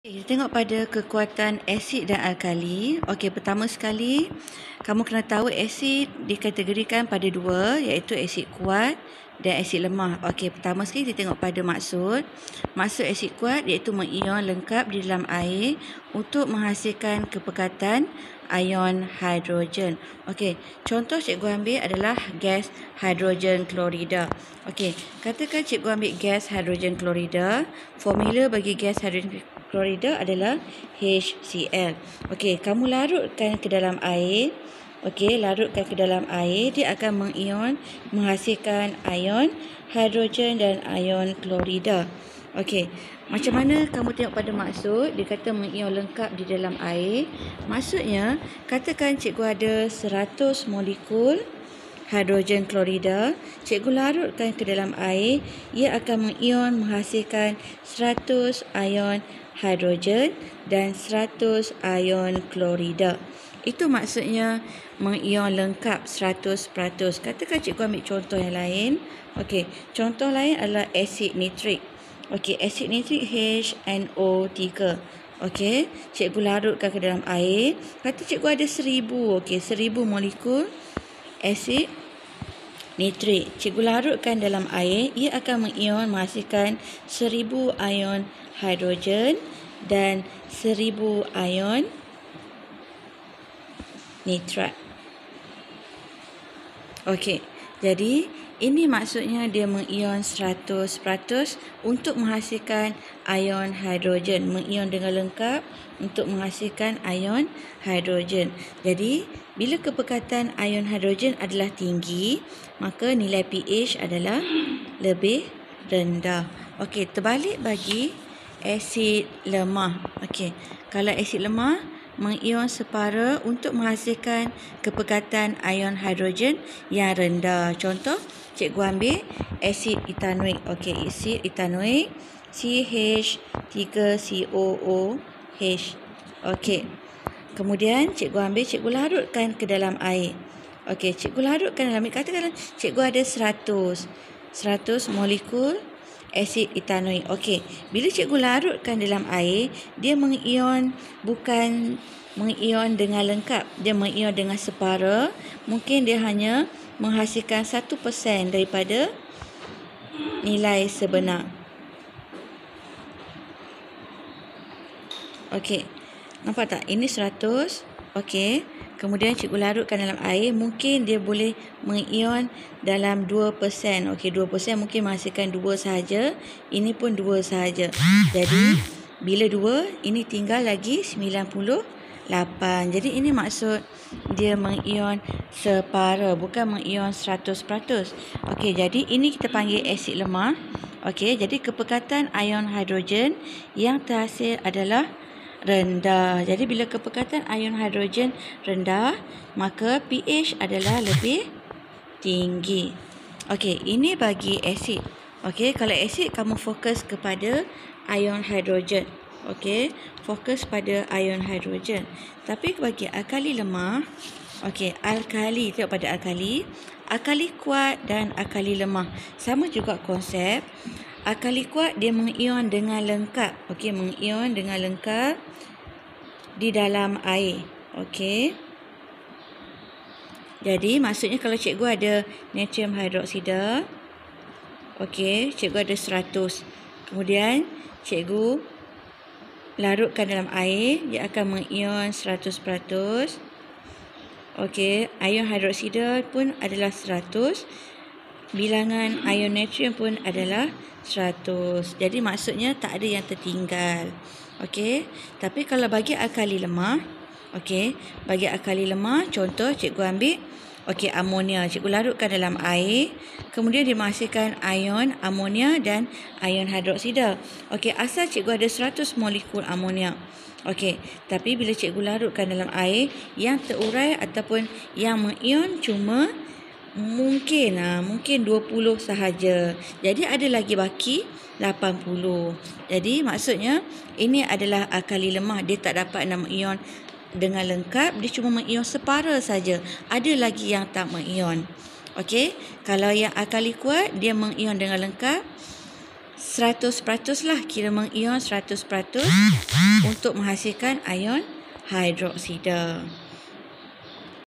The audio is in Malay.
Kita tengok pada kekuatan asid dan alkali. Okey, pertama sekali, kamu kena tahu asid dikategorikan pada dua, iaitu asid kuat dan asid lemah. Okey, pertama sekali kita tengok pada maksud. Maksud asid kuat iaitu mengion lengkap di dalam air untuk menghasilkan kepekatan ion hidrogen. Okey, contoh cikgu ambil adalah gas hidrogen klorida. Okey, katakan cikgu ambil gas hidrogen klorida. Formula bagi gas hidrogen klorida adalah HCl. Okey, kamu larutkan ke dalam air. Okey, larutkan ke dalam air, dia akan mengion menghasilkan ion hidrogen dan ion klorida. Okey, macam mana kamu tengok pada maksud? Dia kata mengion lengkap di dalam air. Maksudnya, katakan cikgu ada 100 molekul hidrogen klorida, cikgu larutkan ke dalam air, ia akan mengion menghasilkan 100 ion hidrogen dan 100 ion klorida. Itu maksudnya mengion lengkap 100%. Katakan cikgu ambil contoh yang lain. Okey, contoh lain adalah asid nitrik. Okey, asid nitrik HNO3. Okey, cikgu larutkan ke dalam air. Kata cikgu ada 1000. Okey, 1000 molekul asid nitrik. Cikgu larutkan dalam air, ia akan mengion menghasilkan 1000 ion hidrogen dan 1000 ion nitrat. Okey, jadi ini maksudnya dia mengion 100% untuk menghasilkan ion hidrogen. Mengion dengan lengkap untuk menghasilkan ion hidrogen. Jadi, bila kepekatan ion hidrogen adalah tinggi, maka nilai pH adalah lebih rendah. Okey, terbalik bagi asid lemah. Okey, kalau asid lemah mengion separa untuk menghasilkan kepekatan ion hidrogen yang rendah. Contoh, cikgu ambil asid etanoik. Okey, asid etanoik CH3COOH. Okey. Kemudian cikgu larutkan ke dalam air. Okey, cikgu larutkan dalam air. Katakanlah cikgu ada 100 molekul asid etanoik. Okey, bila cikgu larutkan dalam air, dia mengion bukan mengion dengan lengkap, dia mengion dengan separa. Mungkin dia hanya menghasilkan 1% daripada nilai sebenar. Okey, nampak tak? Ini 100. Okey, kemudian cikgu larutkan dalam air, mungkin dia boleh mengion dalam 2%. Okey, 2% mungkin menghasilkan 2 sahaja. Ini pun 2 sahaja. Jadi, bila 2, ini tinggal lagi 98. Jadi, ini maksud dia mengion separa, bukan mengion 100%. Okey, jadi ini kita panggil asid lemah. Okey, jadi kepekatan ion hidrogen yang terhasil adalah rendah. Jadi bila kepekatan ion hidrogen rendah, maka pH adalah lebih tinggi. Okey, ini bagi asid. Okey, kalau asid kamu fokus kepada ion hidrogen. Okey, fokus pada ion hidrogen. Tapi bagi alkali lemah, okey, alkali, tengok pada alkali. Alkali kuat dan alkali lemah. Sama juga konsep. Alkali kuat dia mengion dengan lengkap. Okey, mengion dengan lengkap di dalam air. Okey. Jadi maksudnya kalau cikgu ada natrium hidroksida, okey, cikgu ada 100. Kemudian cikgu larutkan dalam air, dia akan mengion 100%. Okey, ion hidroksida pun adalah 100. Bilangan ion natrium pun adalah 100. Jadi maksudnya tak ada yang tertinggal. Okey, tapi kalau bagi alkali lemah, okey, bagi alkali lemah, contoh cikgu ambil, okey, amonia. Cikgu larutkan dalam air, kemudian dia menghasilkan ion amonia dan ion hidroksida. Okey, asal cikgu ada 100 molekul amonia. Okey, tapi bila cikgu larutkan dalam air, yang terurai ataupun yang mengion cuma mungkin 20 sahaja. Jadi ada lagi baki 80. Jadi maksudnya ini adalah alkali lemah, dia tak dapat nak mengion dengan lengkap, dia cuma mengion separa saja. Ada lagi yang tak mengion. Okey, kalau yang alkali kuat dia mengion dengan lengkap, 100% lah, kira mengion 100% untuk menghasilkan ion hidroksida.